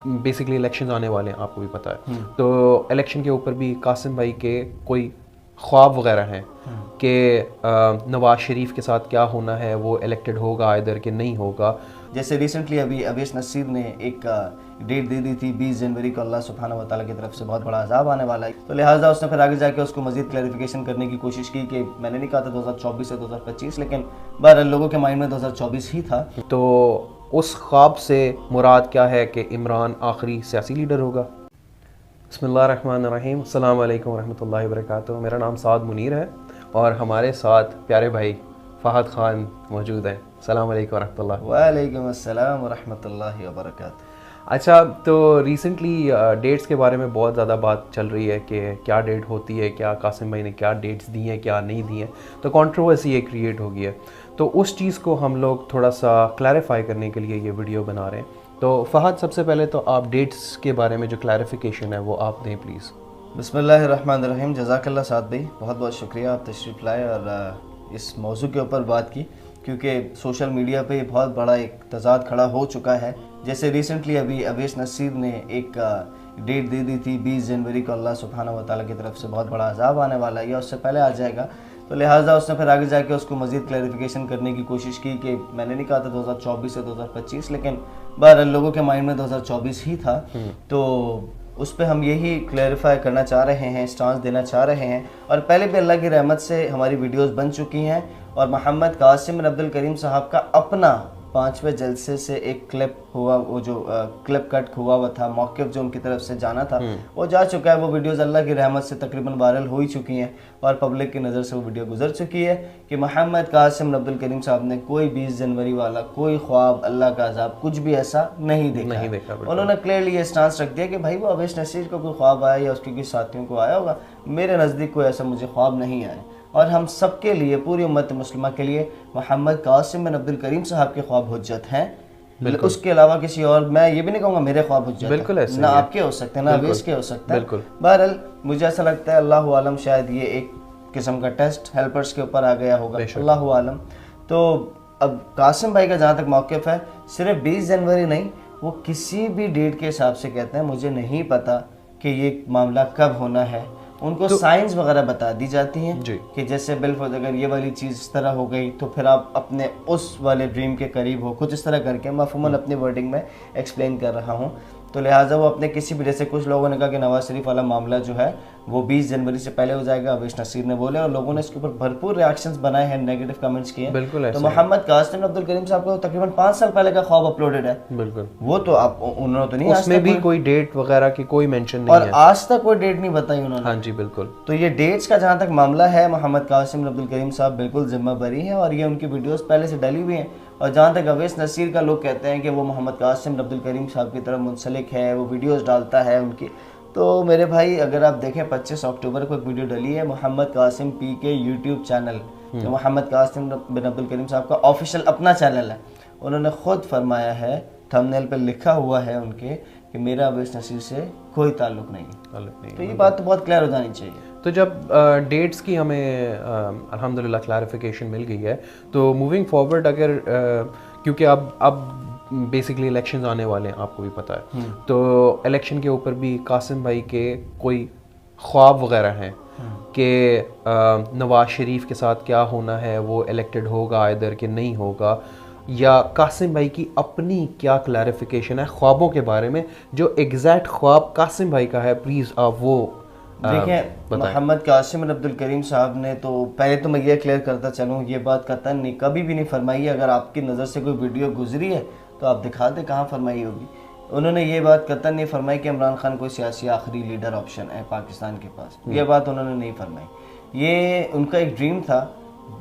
Basically elections आने वाले हैं, आपको भी पता है। तो इलेक्शन के ऊपर भी कासिम भाई के कोई ख्वाब वगैरह हैं कि नवाज शरीफ के साथ क्या होना है, वो इलेक्टेड होगा इधर कि नहीं होगा। जैसे रिसेंटली अभी अवेश नसीर ने एक डेट दे दी थी 20 जनवरी को, अल्लाह सुब्हानहू व तआला की तरफ से बहुत बड़ा अजाब आने वाला है, तो लिहाजा उसने फिर आगे जाके उसको मजीद क्लैरिफिकेशन करने की कोशिश की कि मैंने नहीं कहा था 2024 या 2025, लेकिन बहरहाल लोगों के माइंड में 2024 ही था। तो उस ख्वाब से मुराद क्या है कि इमरान आखिरी सियासी लीडर होगा। बिस्मिल्लाहिर्रहमानिर्रहीम, अस्सलाम वालेकुम रहमतुल्लाहि व बरकातुहू। मेरा नाम साद मुनीर है और हमारे साथ प्यारे भाई फ़हद ख़ान मौजूद हैं। अस्सलाम वालेकुम रहमतुल्लाह। वालेकुम अस्सलाम व रहमतुल्लाहि व बरकातुहू। अच्छा, तो रिसेंटली डेट्स के बारे में बहुत ज़्यादा बात चल रही है कि क्या डेट होती है, क्या कासिम भाई ने क्या डेट्स दी हैं, क्या नहीं दी हैं, तो कंट्रोवर्सी एक क्रिएट हो गई है। तो उस चीज़ को हम लोग थोड़ा सा क्लैरिफाई करने के लिए ये वीडियो बना रहे हैं। तो फ़हद, सबसे पहले तो आप डेट्स के बारे में जो क्लैरिफिकेशन है वो आप दें प्लीज़। बिस्मिल्लाहिर्रहमानिर्रहीम, जज़ाकल्लाह साद भाई, बहुत बहुत शुक्रिया आप तशरीफ़ लाए और इस मौजू के ऊपर बात की, क्योंकि सोशल मीडिया पे बहुत बड़ा एक तज़ाद खड़ा हो चुका है। जैसे रिसेंटली अभी अवेश नसीर ने एक डेट दे दी थी 20 जनवरी को, अल्लाह सुब्हानहू व तआला की तरफ से बहुत बड़ा अजाब आने वाला है या उससे पहले आ जाएगा, तो लिहाजा उसने फिर आगे जाके उसको मज़ीद क्लैरिफिकेशन करने की कोशिश की कि मैंने नहीं कहा था 2024 या 2025, लेकिन बहरहाल लोगों के माइंड में 2024 ही था। तो उस पर हम यही क्लैरिफाई करना चाह रहे हैं, स्टांस देना चाह रहे हैं। और पहले भी अल्लाह की रहमत से हमारी वीडियोस बन चुकी हैं और मोहम्मद कासिम बिन अब्दुल करीम साहब का अपना 5वें जलसे से एक क्लिप हुआ, वो जो क्लिप कट हुआ था, मौक़िफ़ जो उनकी तरफ से जाना था वो जा चुका है। वो वीडियोस अल्लाह की रहमत से तकरीबन वायरल हो ही चुकी हैं और पब्लिक की नज़र से वो वीडियो गुजर चुकी है कि मोहम्मद कासिम बिन अब्दुल करीम साहब ने कोई 20 जनवरी वाला कोई ख्वाब, अल्लाह का अज़ाब, कुछ भी ऐसा नहीं देखा। उन्होंने क्लियरली ये स्टांस रख दिया कि भाई वो अवेश नसीर को कोई ख्वाब आया या उसके किसी साथियों को आया होगा, मेरे नज़दीक कोई ऐसा मुझे ख्वाब नहीं आया। और हम सब के लिए, पूरी उम्मत मुस्लिमा के लिए मोहम्मद कासिम बिन अब्दुल करीम साहब के ख्वाब हुज्जत हैं। उसके अलावा किसी और, मैं ये भी नहीं कहूँगा मेरे ख्वाब हुज्जत बिल्कुल है, ना आपके हो सकते हैं, ना अवेश के हो सकते हैं। बहरहाल मुझे ऐसा लगता है, अल्लाह आलम, शायद ये एक किस्म का टेस्ट हेल्पर्स के ऊपर आ गया होगा, अल्लाह आलम। तो अब कासिम भाई का जहाँ तक मौक़िफ़ है, सिर्फ 20 जनवरी नहीं, वो किसी भी डेट के हिसाब से कहते हैं मुझे नहीं पता कि ये मामला कब होना है। उनको तो साइंस वगैरह बता दी जाती हैं कि जैसे बिल्कुल अगर ये वाली चीज़ इस तरह हो गई तो फिर आप अपने उस वाले ड्रीम के करीब हो, कुछ इस तरह करके मफ़हूमन अपनी वर्डिंग में एक्सप्लेन कर रहा हूँ। तो लिहाजा वो अपने किसी भी, जैसे कुछ लोगों ने कहा कि नवाज शरीफ वाला मामला जो है वो 20 जनवरी से पहले हो जाएगा, अवेश नसीर ने बोले, और लोगों ने इसके ऊपर भरपूर रिएक्शंस बनाए हैं, नेगेटिव कमेंट्स किए हैं। बिल्कुल। तो मोहम्मद कासिम बिन अब्दुल करीम साहब को तकरीबन 5 साल पहले का ख्वाब अपलोडेड है। बिल्कुल। वो तो आप, उन्होंने तो नहीं, उसमें भी कोई डेट वगैरह की कोई मेंशन नहीं है और आज तक कोई डेट नहीं बताई उन्होंने। हाँ जी, बिल्कुल। तो ये डेट्स का जहाँ तक मामला है, मोहम्मद कासिम बिन अब्दुल करीम साहब बिल्कुल जिम्मा बरी हैं और ये उनकी वीडियोस पहले से डली हुई हैं। और जहाँ तक अवेश नसीर का, लोग कहते हैं कि वो मोहम्मद कासिम बिन अब्दुल करीम साहब की तरफ मुंसलिक है, वो वीडियोस डालता है उनकी, तो मेरे भाई अगर आप देखें 25 अक्टूबर को एक वीडियो डली है मोहम्मद कासिम पी के यूट्यूब चैनल, जो मोहम्मद कासिम बिन अब्दुल करीम साहब का ऑफिशियल अपना चैनल है। उन्होंने ख़ुद फरमाया है, थंबनेल पे लिखा हुआ है उनके, कि मेरा अवेश नसीर से कोई ताल्लुक़ नहीं। तो ये बात तो बहुत क्लियर हो जानी चाहिए। तो जब डेट्स की हमें अल्हम्दुलिल्लाह क्लैरिफिकेशन मिल गई है, तो मूविंग फॉरवर्ड अगर क्योंकि अब बेसिकली इलेक्शंस आने वाले हैं, आपको भी पता है, तो इलेक्शन के ऊपर भी कासिम भाई के कोई ख्वाब वगैरह हैं कि नवाज शरीफ के साथ क्या होना है, वो इलेक्टेड होगा इधर कि नहीं होगा, या कासिम भाई की अपनी क्या क्लैरिफिकेशन है ख्वाबों के बारे में, जो एग्जैक्ट ख्वाब कासिम भाई का है, प्लीज़ आप वो देखिए। मोहम्मद कासिम बिन अब्दुल करीम साहब ने, तो पहले तो मैं ये क्लियर करता चलूँ, ये बात कतई नहीं, कभी भी नहीं फरमाई। अगर आपकी नज़र से कोई वीडियो गुजरी है तो आप दिखा दें कहाँ फरमाई होगी। उन्होंने ये बात कतई नहीं फरमाई कि इमरान खान कोई सियासी आखिरी लीडर ऑप्शन है पाकिस्तान के पास, ये बात उन्होंने नहीं फरमाई। ये उनका एक ड्रीम था,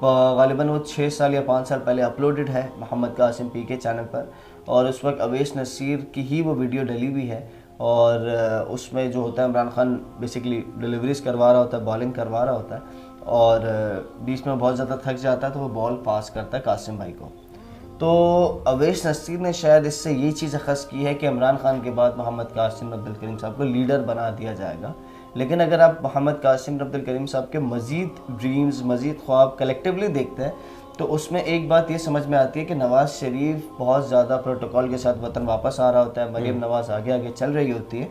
गालिबन वो 6 साल या 5 साल पहले अपलोडेड है मोहम्मद कासिम पी के चैनल पर, और उस वक्त अवेश नसीर की ही वो वीडियो डली हुई है। और उसमें जो होता है, इमरान खान बेसिकली डिलीवरीज करवा रहा होता है, बॉलिंग करवा रहा होता है, और बीच में बहुत ज़्यादा थक जाता है तो वो बॉल पास करता है कासिम भाई को। तो अवेश नसीर ने शायद इससे ये चीज़ अखज़ की है कि इमरान खान के बाद मोहम्मद कासिम बिन अब्दुल करीम साहब को लीडर बना दिया जाएगा। लेकिन अगर आप मोहम्मद कासिम बिन अब्दुल करीम साहब के मज़ीद ड्रीम्स, मज़ीद ख्वाब कलेक्टिवली देखते हैं, तो उसमें एक बात ये समझ में आती है कि नवाज शरीफ बहुत ज़्यादा प्रोटोकॉल के साथ वतन वापस आ रहा होता है, मरीम नवाज आगे आगे चल रही होती है,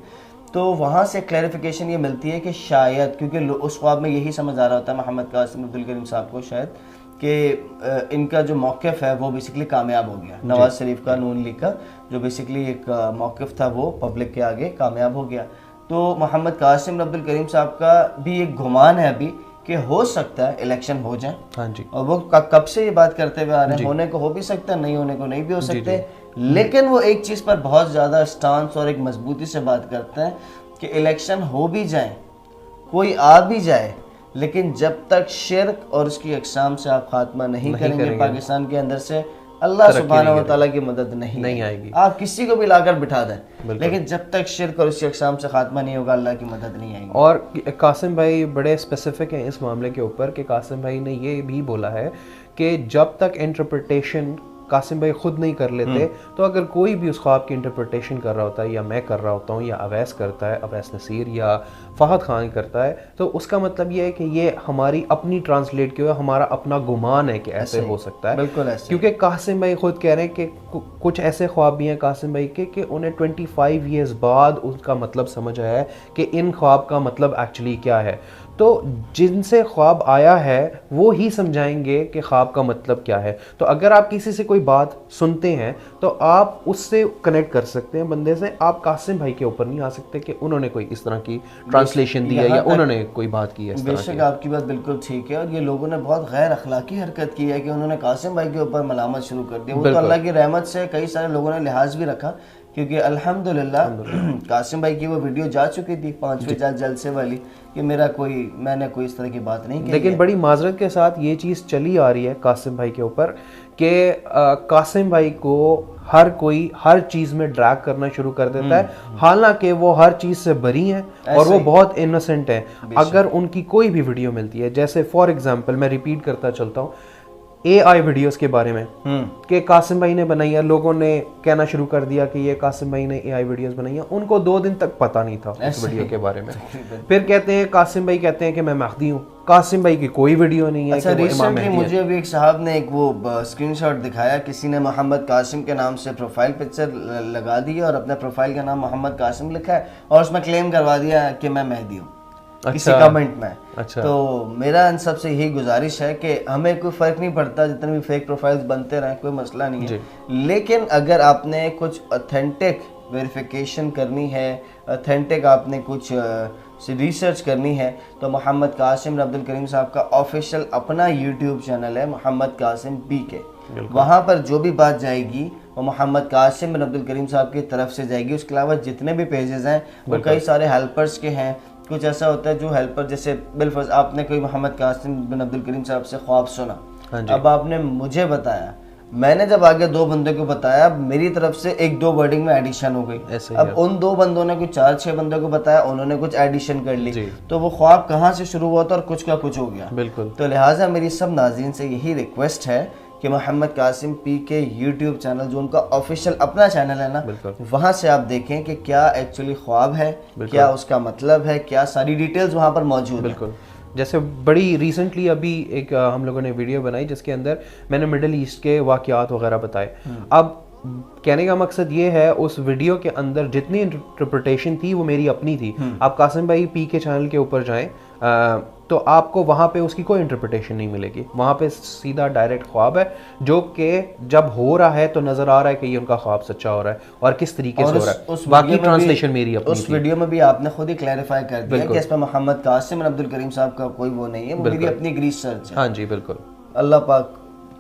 तो वहाँ से क्लैरिफिकेशन ये मिलती है कि शायद, क्योंकि उस ख्वाब में यही समझ आ रहा होता है मोहम्मद कासिम अब्दुल करीम साहब को शायद, कि इनका जो मौक़िफ़ है वो बेसिकली कामयाब हो गया, नवाज शरीफ का, नून लीग का जो बेसिकली एक मौक़िफ़ था वो पब्लिक के आगे कामयाब हो गया। तो मोहम्मद कासिम अब्दुल करीम साहब का भी एक गुमान है अभी कि हो सकता है इलेक्शन हो जाए। हाँ जी। और वो कब से ये बात करते हुए आ रहे हैं, होने को हो भी सकता है, नहीं होने को नहीं भी हो सकते, लेकिन वो एक चीज़ पर बहुत ज़्यादा स्टांस और एक मजबूती से बात करते हैं कि इलेक्शन हो भी जाए, कोई आ भी जाए, लेकिन जब तक शिर्क और उसकी अक़साम से आप खात्मा नहीं करेंगे पाकिस्तान के अंदर से, अल्लाह सुब्हानहू व तआला की मदद नहीं आएगी। आप किसी को भी लाकर बिठा दें, लेकिन जब तक शिर्क और उसकी अक़साम से खात्मा नहीं होगा, अल्लाह की मदद नहीं आएगी। और कासिम भाई बड़े स्पेसिफिक हैं इस मामले के ऊपर कि कासिम भाई ने ये भी बोला है कि जब तक इंटरप्रिटेशन कासिम भाई खुद नहीं कर लेते, तो अगर कोई भी उस ख्वाब की इंटरप्रिटेशन कर रहा होता है, या मैं कर रहा होता हूँ, या अवैस करता है, अवैस नसीर या फ़हद खान करता है, तो उसका मतलब ये है कि ये हमारी अपनी ट्रांसलेट की हुई, हमारा अपना गुमान है कि ऐसे हो सकता है। बिल्कुल ऐसे, क्योंकि कासिम भाई खुद कह रहे हैं कि कुछ ऐसे ख्वाब भी हैं कासिम भाई के कि उन्हें 25 ईयर्स बाद उसका मतलब समझ आया है कि इन ख्वाब का मतलब एक्चुअली क्या है। तो जिनसे ख्वाब आया है वो ही समझाएंगे कि ख्वाब का मतलब क्या है। तो अगर आप किसी से कोई बात सुनते हैं तो आप उससे कनेक्ट कर सकते हैं बंदे से, आप कासिम भाई के ऊपर नहीं आ सकते कि उन्होंने कोई इस तरह की ट्रांसलेशन दी है या उन्होंने कोई बात की है इस तरह की। बेशक आपकी बात बिल्कुल ठीक है, और ये लोगों ने बहुत गैर अखलाकी हरकत की है कि उन्होंने कासिम भाई के ऊपर मलामत शुरू कर दी। वो तो अल्लाह की रहमत से कई सारे लोगों ने लिहाज भी रखा, क्योंकि अल्हम्दुलिल्लाह कासिम भाई की वो वीडियो जा चुकी थी 5वें जलसे वाली कि मैंने कोई इस तरह की बात नहीं की। लेकिन बड़ी माजरत के साथ ये चीज़ चली आ रही है कासिम भाई के ऊपर कि कासिम भाई को हर कोई हर चीज़ में ड्रैग करना शुरू कर देता है, हालांकि वो हर चीज़ से बरी हैं और वो बहुत इनोसेंट हैं। अगर उनकी कोई भी वीडियो मिलती है, जैसे फॉर एग्जांपल मैं रिपीट करता चलता हूँ AI वीडियोस के बारे में कि कासिम भाई ने बनाई है, लोगों ने कहना शुरू कर दिया कि ये कासिम भाई ने AI वीडियोस बनाई है, उनको 2 दिन तक पता नहीं था उस वीडियो के बारे में। फिर कहते हैं कासिम भाई कहते हैं कि मैं महदी हूँ, कासिम भाई की कोई वीडियो नहीं है। अच्छा, रिसेंटली मुझे अभी एक साहब ने एक वो स्क्रीनशॉट दिखाया, किसी ने मोहम्मद कासिम के नाम से प्रोफाइल पिक्चर लगा दी है और अपने प्रोफाइल का नाम मोहम्मद कासिम लिखा है और उसमें क्लेम करवा दिया कि मैं मेहदी हूँ किसी कमेंट में। अच्छा। तो मेरा इन सबसे यही गुजारिश है कि हमें कोई फ़र्क नहीं पड़ता, जितने भी फेक प्रोफाइल्स बनते रहें, कोई मसला नहीं है, लेकिन अगर आपने कुछ ऑथेंटिक वेरिफिकेशन करनी है, ऑथेंटिक आपने कुछ रिसर्च करनी है, तो मोहम्मद कासिम अब्दुल करीम साहब का ऑफिशियल अपना यूट्यूब चैनल है मोहम्मद कासिम PK। वहाँ पर जो भी बात जाएगी वो मोहम्मद कासिम बिन अब्दुल करीम साहब की तरफ से जाएगी। उसके अलावा जितने भी पेजेस हैं वो कई सारे हेल्पर्स के हैं। कुछ ऐसा होता है जो हेल्पर, जैसे बिलफर्ज आपने कोई मोहम्मद कासिम बिन अब्दुल करीम साहब से ख्वाब सुना, अब आपने मुझे बताया, मैंने जब आगे 2 बंदों को बताया, मेरी तरफ से 1-2 वर्डिंग में एडिशन हो गई। अब उन 2 बंदों ने कुछ 4-6 बंदों को बताया, उन्होंने कुछ एडिशन कर ली, तो वो ख्वाब कहाँ से शुरू हुआ था और कुछ का कुछ हो गया। बिल्कुल। तो लिहाजा मेरी सब नाज़रीन से यही रिक्वेस्ट है कि Mohammad Qasim PK YouTube channel, जो उनका ऑफिशियल अपना चैनल है ना, वहाँ से आप देखें कि क्या एक्चुअली ख्वाब है, क्या उसका मतलब है, क्या सारी डिटेल्स वहाँ पर मौजूद है। जैसे बड़ी रिसेंटली अभी एक हम लोगों ने वीडियो बनाई जिसके अंदर मैंने मिडिल ईस्ट के वाक़यात वगैरह बताए। अब कहने का मकसद ये है, उस वीडियो के अंदर जितनी इंटरप्रिटेशन थी वो मेरी अपनी थी। आप कासिम भाई PK चैनल के ऊपर जाएं तो आपको वहाँ पे उसकी कोई इंटरप्रिटेशन नहीं मिलेगी। वहाँ पे सीधा डायरेक्ट ख्वाब है, जो कि जब हो रहा है तो नज़र आ रहा है कि ये उनका ख्वाब सच्चा हो रहा है और किस तरीके से हो रहा है। बाकी ट्रांसलेशन मेरी अपनी उस वीडियो में भी आपने खुद ही क्लैरिफाई कर दिया कि इसमें मोहम्मद कासिम अब्दुल करीम साहब का कोई वो नहीं है, वो मेरी अपनी रिसर्च है। हाँ जी, बिल्कुल। अल्लाह पाक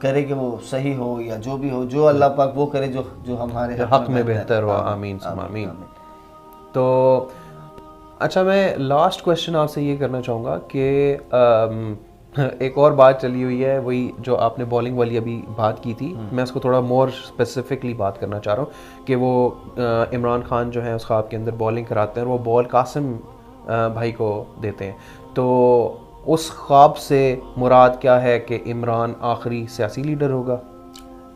करे कि वो सही हो या जो भी हो, जो अल्लाह पाक वो करे जो हमारे हक में बेहतर हो। आमीन सुम्मा आमीन। तो अच्छा, मैं लास्ट क्वेश्चन आपसे ये करना चाहूँगा कि एक और बात चली हुई है, वही जो आपने बॉलिंग वाली अभी बात की थी, मैं उसको थोड़ा मोर स्पेसिफिकली बात करना चाह रहा हूँ कि वो इमरान खान जो है उस ख्वाब के अंदर बॉलिंग कराते हैं और वो बॉल कासिम भाई को देते हैं। तो उस ख्वाब से मुराद क्या है कि इमरान आखिरी सियासी लीडर होगा?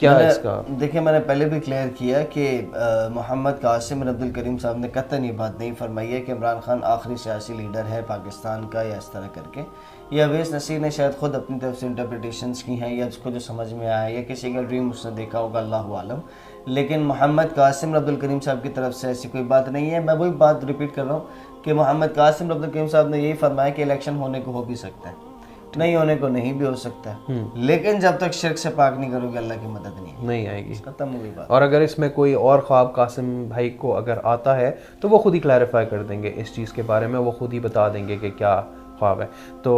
क्या मैंने- इसका? देखिए, मैंने पहले भी क्लियर किया कि मोहम्मद कासिम बिन अब्दुल करीम साहब ने कतई ये बात नहीं फरमाई है कि इमरान खान आखिरी सियासी लीडर है पाकिस्तान का, या इस तरह करके। ये अवैस नसीर ने शायद खुद अपनी तरफ से इंटरप्रिटेशंस की हैं, या उसको जो समझ में आया, या किसी का ड्रीम उसने देखा होगा, अल्लाह आलम। लेकिन मोहम्मद कासिम बिन अब्दुल करीम साहब की तरफ से ऐसी कोई बात नहीं है। मैं वही बात रिपीट कर रहा हूँ कि मोहम्मद कासिम बिन अब्दुल करीम साहब ने यही फरमाया कि इलेक्शन होने को हो भी सकता है, नहीं होने को नहीं भी हो सकता है, लेकिन जब तक शिर्क से पाक नहीं करोगे अल्लाह की मदद नहीं आएगी। खत्म हो गई बात। और अगर इसमें कोई और ख्वाब कासिम भाई को अगर आता है तो वो खुद ही क्लैरिफाई कर देंगे इस चीज़ के बारे में, वो खुद ही बता देंगे कि क्या ख्वाब है। तो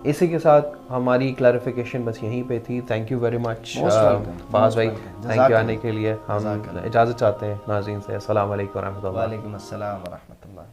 इसी के साथ हमारी क्लैरिफिकेशन बस यहीं पे थी। थैंक यू वेरी मच फाज भाई, थैंक यू आने के लिए। हम इजाज़त चाहते हैं नाज़रीन से। अस्सलाम वालेकुम व रहमतुल्लाह। वालेकुम अस्सलाम व रहमतुल्लाह।